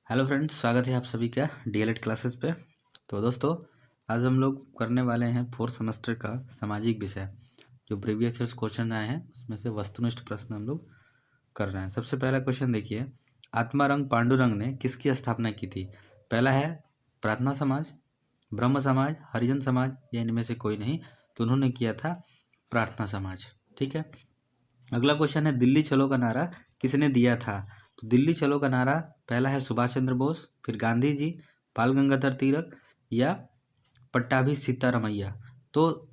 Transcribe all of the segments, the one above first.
Hello friends, स्वागत है आप सभी का डीएलएड क्लासेस पे। तो दोस्तों, आज हम लोग करने वाले हैं फोर्थ सेमेस्टर का सामाजिक विषय। जो प्रीवियस ईयर्स क्वेश्चन आए हैं उसमें से वस्तुनिष्ठ प्रश्न हम लोग कर रहे हैं। सबसे पहला क्वेश्चन देखिए, आत्मारंग पांडुरंग ने किसकी स्थापना की थी? पहला है प्रार्थना समाज, ब्रह्म समाज, हरिजन समाज या इनमें से कोई नहीं। तो उन्होंने किया था प्रार्थना समाज। ठीक है। अगला क्वेश्चन है, दिल्ली चलो का नारा किसने दिया था? तो दिल्ली चलो का नारा पहला है सुभाष चंद्र बोस, फिर गांधी जी, बाल गंगाधर तिलक या पट्टाभी सीतारमैया। तो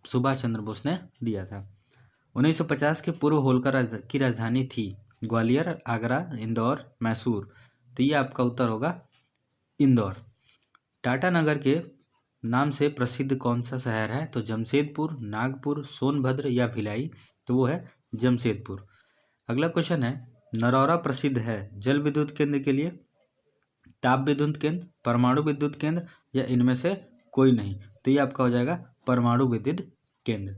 सुभाष चंद्र बोस ने दिया था। 1950 के पूर्व होलकर की राजधानी थी ग्वालियर, आगरा, इंदौर, मैसूर। तो ये आपका उत्तर होगा इंदौर। टाटा नगर के नाम से प्रसिद्ध कौन सा शहर है? तो जमशेदपुर, नागपुर, सोनभद्र या भिलाई। तो वो है जमशेदपुर। अगला क्वेश्चन है, नरौरा प्रसिद्ध है जल विद्युत केंद्र के लिए, ताप विद्युत केंद्र, परमाणु विद्युत केंद्र या इनमें से कोई नहीं। तो ये आपका हो जाएगा परमाणु विद्युत केंद्र।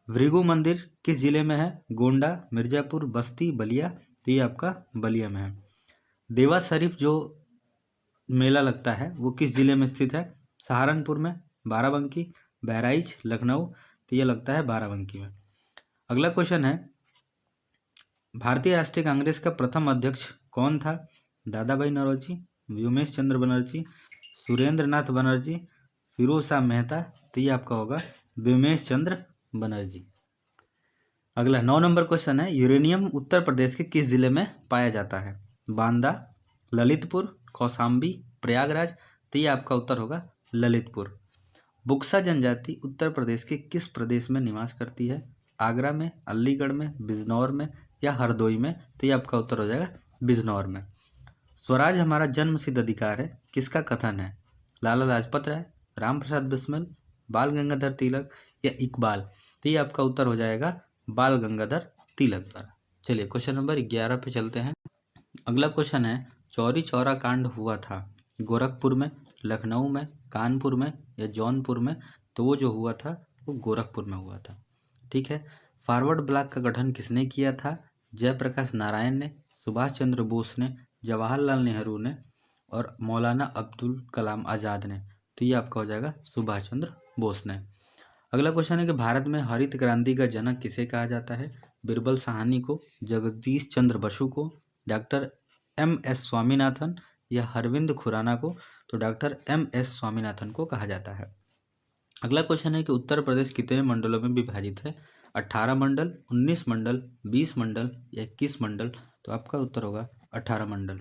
भृगु मंदिर किस जिले में है? गोंडा, मिर्जापुर, बस्ती, बलिया। तो ये आपका बलिया में है। देवा शरीफ जो मेला लगता है वो किस जिले में स्थित है? सहारनपुर में, बाराबंकी, बहराइच, लखनऊ। तो ये लगता है बाराबंकी में। अगला क्वेश्चन है, भारतीय राष्ट्रीय कांग्रेस का प्रथम अध्यक्ष कौन था? दादा भाई नौरोजी, व्योमेश चंद्र बनर्जी, सुरेंद्र नाथ बनर्जी, फिरोज शाह मेहता। तो ये आपका होगा व्योमेश चंद्र बनर्जी। अगला 9 नंबर क्वेश्चन है, यूरेनियम उत्तर प्रदेश के किस जिले में पाया जाता है? बांदा, ललितपुर, कौशाम्बी, प्रयागराज। तो ये आपका उत्तर होगा ललितपुर। बुक्सा जनजाति उत्तर प्रदेश के किस प्रदेश में निवास करती है? आगरा में, अलीगढ़ में, बिजनौर में या हरदोई में। तो ये आपका उत्तर हो जाएगा बिजनौर में। स्वराज हमारा जन्मसिद्ध अधिकार है किसका कथन है? लाला लाजपत राय, राम प्रसाद बिस्मिल, बाल गंगाधर तिलक या इकबाल। तो ये आपका उत्तर हो जाएगा बाल गंगाधर तिलक द्वारा। चलिए क्वेश्चन नंबर 11 पे चलते हैं। अगला क्वेश्चन है, चौरी चौरा कांड हुआ था गोरखपुर में, लखनऊ में, कानपुर में या जौनपुर में। तो वो जो हुआ था वो गोरखपुर में हुआ था। ठीक है। फॉरवर्ड ब्लॉक का गठन किसने किया था? जयप्रकाश नारायण ने, सुभाष चंद्र बोस ने, जवाहरलाल नेहरू ने और मौलाना अब्दुल कलाम आज़ाद ने। तो ये आपका हो जाएगा सुभाष चंद्र बोस ने। अगला क्वेश्चन है कि भारत में हरित क्रांति का जनक किसे कहा जाता है? बिरबल साहनी को, जगदीश चंद्र बसु को, डॉक्टर एम.एस. स्वामीनाथन या अरविंद खुराना को। तो डॉक्टर एम.एस. स्वामीनाथन को कहा जाता है। अगला क्वेश्चन है कि उत्तर प्रदेश कितने मंडलों में विभाजित है? 18 मंडल, 19 मंडल, 20 मंडल या 21 मंडल। तो आपका उत्तर होगा 18 मंडल।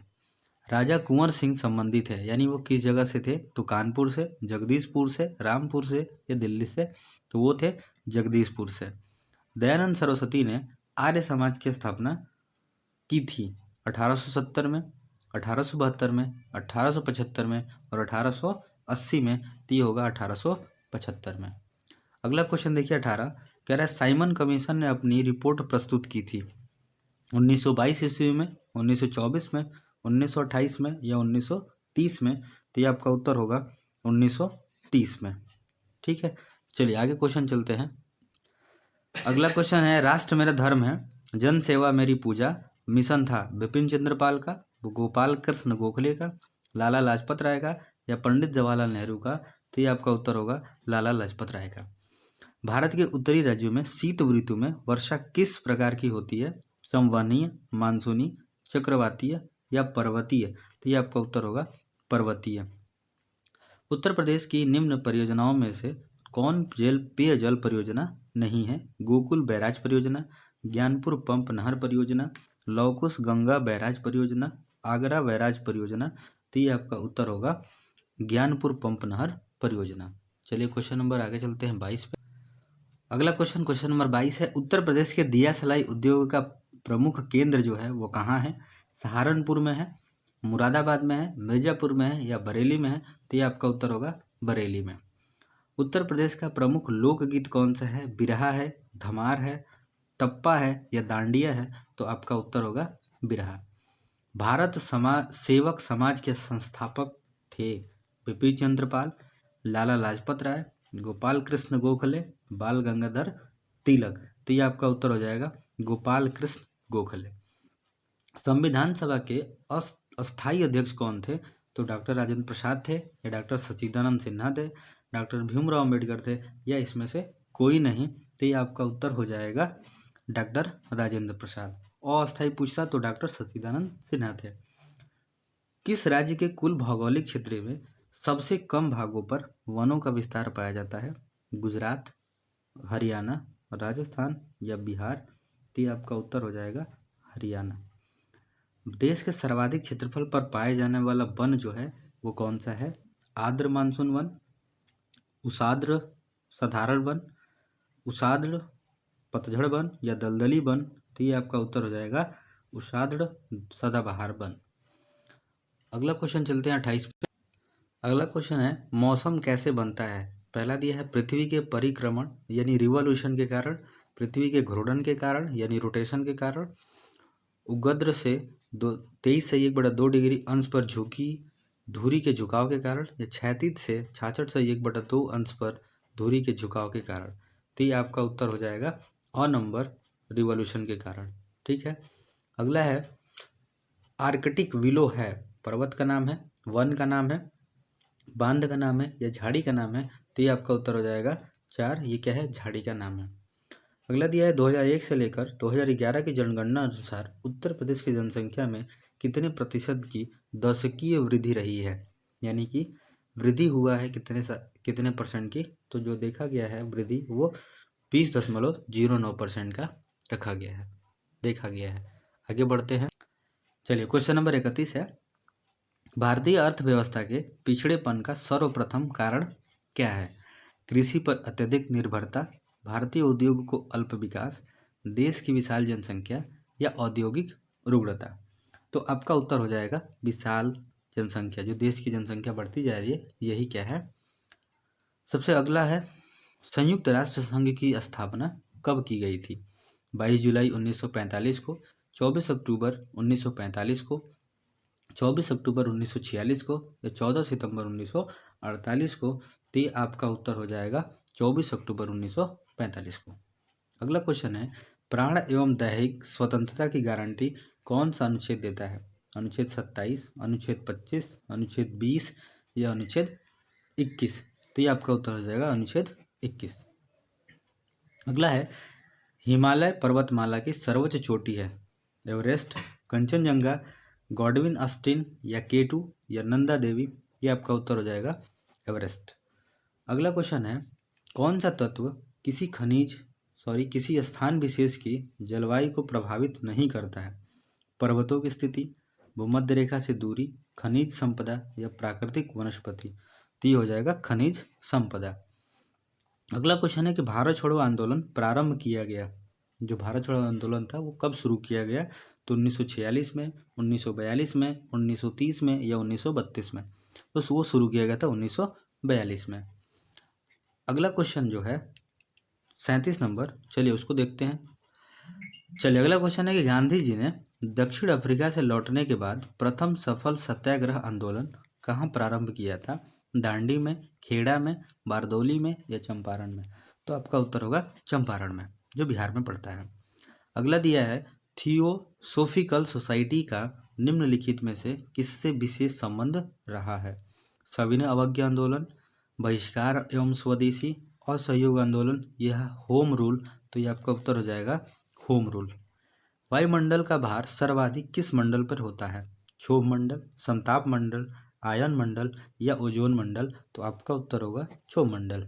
राजा कुंवर सिंह संबंधित है यानी वो किस जगह से थे? तो कानपुर से, जगदीशपुर से, रामपुर से या दिल्ली से। तो वो थे जगदीशपुर से। दयानंद सरस्वती ने आर्य समाज की स्थापना की थी 1870 में, 1872 में, 1875 में और 1880 में। तो ये होगा 1875 में। अगला क्वेश्चन देखिए 18, कह रहा है साइमन कमीशन ने अपनी रिपोर्ट प्रस्तुत की थी 1922 ईस्वी में, 1924 में, 1928 में या 1930 में। तो ये आपका उत्तर होगा 1930 में। ठीक है। चलिए आगे क्वेश्चन चलते हैं। अगला क्वेश्चन है, राष्ट्र मेरा धर्म है, जन सेवा मेरी पूजा मिशन था बिपिन चंद्र पाल का, गोपाल कृष्ण गोखले का, लाला लाजपत राय का या पंडित जवाहरलाल नेहरू का। तो ये आपका उत्तर होगा लाला लाजपत राय का। भारत के उत्तरी राज्यों में शीत ऋतु में वर्षा किस प्रकार की होती है? संवहनीय, मानसूनी, चक्रवातीय या पर्वतीय। तो ये आपका उत्तर होगा पर्वतीय। उत्तर प्रदेश की निम्न परियोजनाओं में से कौन पेयजल परियोजना नहीं है? गोकुल बैराज परियोजना, ज्ञानपुर पंप नहर परियोजना, लवकुश गंगा बैराज परियोजना, आगरा बैराज परियोजना। तो ये आपका उत्तर होगा ज्ञानपुर पंप नहर परियोजना। चलिए क्वेश्चन नंबर आगे चलते हैं 22 पे। अगला क्वेश्चन नंबर 22 है, उत्तर प्रदेश के दिया सलाई उद्योग का प्रमुख केंद्र जो है वो कहाँ है? सहारनपुर में है, मुरादाबाद में है, मिर्जापुर में है या बरेली में है। तो ये आपका उत्तर होगा बरेली में। उत्तर प्रदेश का प्रमुख लोकगीत कौन सा है? बिरहा है, धमार है, टप्पा है या डांडिया है। तो आपका उत्तर होगा बिरहा। भारत समाज सेवक समाज के संस्थापक थे बिपिन चंद्र पाल, लाला लाजपत राय, गोपाल कृष्ण गोखले, बाल गंगाधर तिलक। तो ये आपका उत्तर हो जाएगा गोपाल कृष्ण गोखले। संविधान सभा के अस्थाई अध्यक्ष कौन थे? तो डॉक्टर राजेंद्र प्रसाद थे, या डॉक्टर सच्चिदानंद सिन्हा थे, डॉक्टर भीमराव अम्बेडकर थे, या इसमें से कोई नहीं। तो ये आपका उत्तर हो जाएगा डॉक्टर राजेंद्र प्रसाद। अस्थाई पूछता तो डॉक्टर सच्चिदानंद सिन्हा थे। किस राज्य के कुल भौगोलिक क्षेत्र में सबसे कम भागों पर वनों का विस्तार पाया जाता है? गुजरात, हरियाणा, राजस्थान या बिहार? तो ये आपका उत्तर हो जाएगा हरियाणा। देश के सर्वाधिक क्षेत्रफल पर पाए जाने वाला वन जो है वो कौन सा है? आर्द्र मानसून वन, उषाद्र साधारण वन, उषाद्र पतझड़ वन या दलदली वन? तो ये आपका उत्तर हो जाएगा उषाद्र सदाबहार वन। अगला क्वेश्चन चलते हैं 28 पे। अगला क्वेश्चन है मौसम कैसे बनता है? पहला दिया है पृथ्वी के परिक्रमण यानी रिवॉल्यूशन के कारण, पृथ्वी के घूर्णन के कारण यानी रोटेशन के कारण, उगद्र से 23 से 1/2 डिग्री अंश पर झुकी धुरी के झुकाव के कारण, या क्षैतिज से 66 से 1/2 अंश पर धुरी के झुकाव के कारण। तो ये आपका उत्तर हो जाएगा अ नंबर, रिवॉल्यूशन के कारण। ठीक है। अगला है आर्कटिक विलो है पर्वत का नाम है, वन का नाम है, बांध का नाम है या झाड़ी का नाम है? तो ये आपका उत्तर हो जाएगा 4। ये क्या है? झाड़ी का नाम है। अगला दिया है 2001 से लेकर 2011 की जनगणना अनुसार उत्तर प्रदेश की जनसंख्या में कितने प्रतिशत की दशकीय वृद्धि रही है? यानी कि वृद्धि हुआ है कितने परसेंट की? तो जो देखा गया है वृद्धि वो 20.09% का रखा गया है, देखा गया है। आगे बढ़ते हैं। चलिए क्वेश्चन नंबर 31 है भारतीय अर्थव्यवस्था के पिछड़ेपन का सर्वप्रथम कारण क्या है? कृषि पर अत्यधिक निर्भरता, भारतीय उद्योग को अल्प विकास, देश की विशाल जनसंख्या या औद्योगिक रुग्णता? तो आपका उत्तर हो जाएगा विशाल जनसंख्या। जो देश की जनसंख्या बढ़ती जा रही है यही क्या है? सबसे अगला है संयुक्त राष्ट्र संघ की स्थापना कब की गई थी? 22 जुलाई 1945 को, 24 अक्टूबर 1945 को, 24 अक्टूबर 1946 को या 14 सितंबर 1948 को? तो ये आपका उत्तर हो जाएगा 24 अक्टूबर 1945 को। अगला क्वेश्चन है प्राण एवं दैहिक स्वतंत्रता की गारंटी कौन सा अनुच्छेद देता है? अनुच्छेद 27, अनुच्छेद 25, अनुच्छेद 20 या अनुच्छेद 21? तो ये आपका उत्तर हो जाएगा अनुच्छेद 21। अगला है हिमालय पर्वतमाला की सर्वोच्च चोटी है एवरेस्ट, कंचनजंगा, गॉडविन अस्टिन या केटू या नंदा देवी? ये आपका उत्तर हो जाएगा एवरेस्ट। अगला क्वेश्चन है कौन सा तत्व किसी स्थान विशेष की जलवायु को प्रभावित नहीं करता है? पर्वतों की स्थिति, भूमध्य रेखा से दूरी, खनिज संपदा या प्राकृतिक वनस्पति? तो ये हो जाएगा खनिज संपदा। अगला क्वेश्चन है कि भारत छोड़ो आंदोलन प्रारंभ किया गया, जो भारत छोड़ो आंदोलन था वो कब शुरू किया गया? तो 1946 में, 1942 में, 1930 में या 1932 में? तो वो शुरू किया गया था 1942 में। अगला क्वेश्चन जो है 37 नंबर, चलिए उसको देखते हैं। चलिए अगला क्वेश्चन है कि गांधी जी ने दक्षिण अफ्रीका से लौटने के बाद प्रथम सफल सत्याग्रह आंदोलन कहाँ प्रारंभ किया था? दांडी में, खेड़ा में, बारदौली में या चंपारण में? तो आपका उत्तर होगा चंपारण में, जो बिहार में पड़ता है। अगला दिया है थियोसोफिकल सोसाइटी का निम्नलिखित में से किससे विशेष संबंध रहा है? सविनय अवज्ञा आंदोलन, बहिष्कार एवं स्वदेशी, असहयोग आंदोलन, यह होम रूल? तो ये आपका उत्तर हो जाएगा होम रूल। वायुमंडल का भार सर्वाधिक किस मंडल पर होता है? क्षोभ मंडल, समताप मंडल, आयन मंडल या ओजोन मंडल? तो आपका उत्तर होगा क्षोभ मंडल।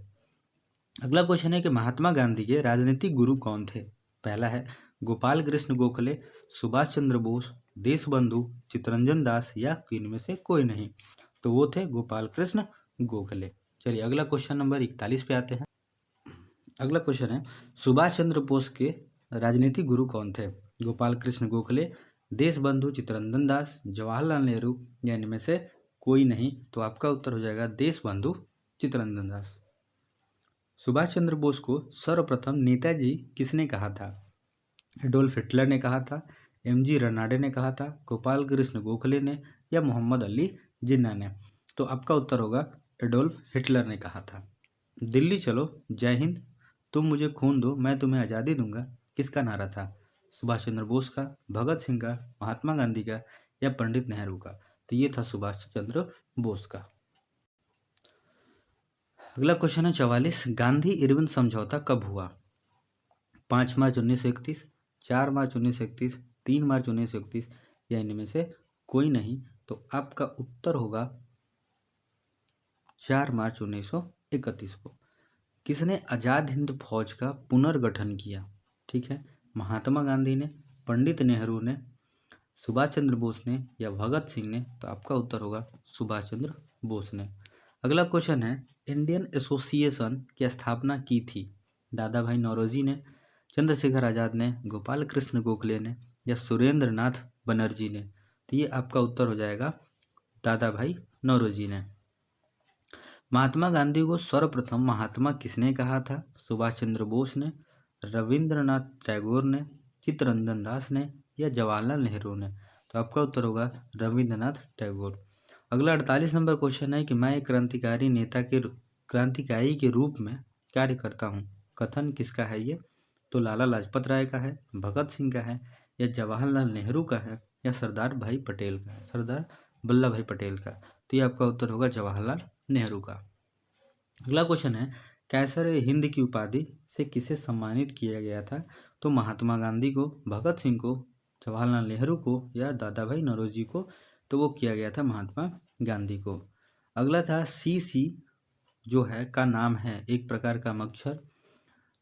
अगला क्वेश्चन है कि महात्मा गांधी के राजनीतिक गुरु कौन थे? पहला है गोपाल कृष्ण गोखले, सुभाष चंद्र बोस, देशबंधु, चित्तरंजन दास या इनमें से कोई नहीं? तो वो थे गोपाल कृष्ण गोखले। चलिए अगला क्वेश्चन नंबर 41 पे आते हैं। अगला क्वेश्चन है सुभाष चंद्र बोस के राजनीतिक गुरु कौन थे? गोपाल कृष्ण गोखले, देशबंधु चित्तरंजन दास, जवाहरलाल नेहरू या इनमें से कोई नहीं? तो आपका उत्तर हो जाएगा देशबंधु चित्तरंजन दास। सुभाष चंद्र बोस को सर्वप्रथम नेताजी किसने कहा था? एडोल्फ हिटलर ने कहा था, एमजी रनाडे ने कहा था, गोपाल कृष्ण गोखले ने या मोहम्मद अली जिन्ना ने? तो आपका उत्तर होगा एडोल्फ हिटलर ने कहा था। दिल्ली चलो, जय हिंद, तुम मुझे खून दो मैं तुम्हें आज़ादी दूंगा, किसका नारा था? सुभाष चंद्र बोस का, भगत सिंह का, महात्मा गांधी का या पंडित नेहरू का? तो ये था सुभाष चंद्र बोस का। अगला क्वेश्चन है 44, गांधी इरविन समझौता कब हुआ? 5 मार्च 1931, 4 मार्च 1931, 3 मार्च 1931 या इनमें से कोई नहीं। तो आपका उत्तर होगा 4 मार्च 1931 को। किसने आज़ाद हिंद फौज का पुनर्गठन किया? ठीक है, महात्मा गांधी ने, पंडित नेहरू ने, सुभाष चंद्र बोस ने या भगत सिंह ने? तो आपका उत्तर होगा सुभाष चंद्र बोस ने। अगला क्वेश्चन है, इंडियन एसोसिएशन की स्थापना की थी? दादा भाई नौरोजी ने, चंद्रशेखर आज़ाद ने, गोपाल कृष्ण गोखले ने या सुरेंद्र नाथ बनर्जी ने? तो ये आपका उत्तर हो जाएगा दादा भाई नौरोजी ने। महात्मा गांधी को सर्वप्रथम महात्मा किसने कहा था? सुभाष चंद्र बोस ने, रविंद्रनाथ टैगोर ने, चित्तरंजन दास ने या जवाहरलाल नेहरू ने? तो आपका उत्तर होगा रविंद्रनाथ टैगोर। अगला 48 नंबर क्वेश्चन है कि मैं एक क्रांतिकारी के रूप में कार्य करता हूँ। कथन किसका है ये? तो लाला लाजपत राय का है, भगत सिंह का है या जवाहरलाल नेहरू का है या सरदार भाई पटेल का है, सरदार वल्लभ भाई पटेल का? तो ये आपका उत्तर होगा जवाहरलाल नेहरू का। अगला क्वेश्चन है, कैसर हिंद की उपाधि से किसे सम्मानित किया गया था? तो महात्मा गांधी को, भगत सिंह को, जवाहरलाल नेहरू को या दादा भाई नौरोजी को? तो वो किया गया था महात्मा गांधी को। अगला था सी जो है का नाम है एक प्रकार का मच्छर,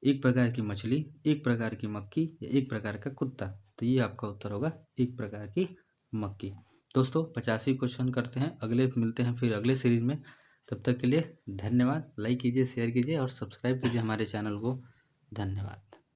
एक प्रकार की मछली, एक प्रकार की मक्खी या एक प्रकार का कुत्ता? तो ये आपका उत्तर होगा एक प्रकार की मक्खी। दोस्तों 85 क्वेश्चन करते हैं, अगले मिलते हैं फिर अगले सीरीज में। तब तक के लिए धन्यवाद। लाइक कीजिए, शेयर कीजिए और सब्सक्राइब कीजिए हमारे चैनल को। धन्यवाद।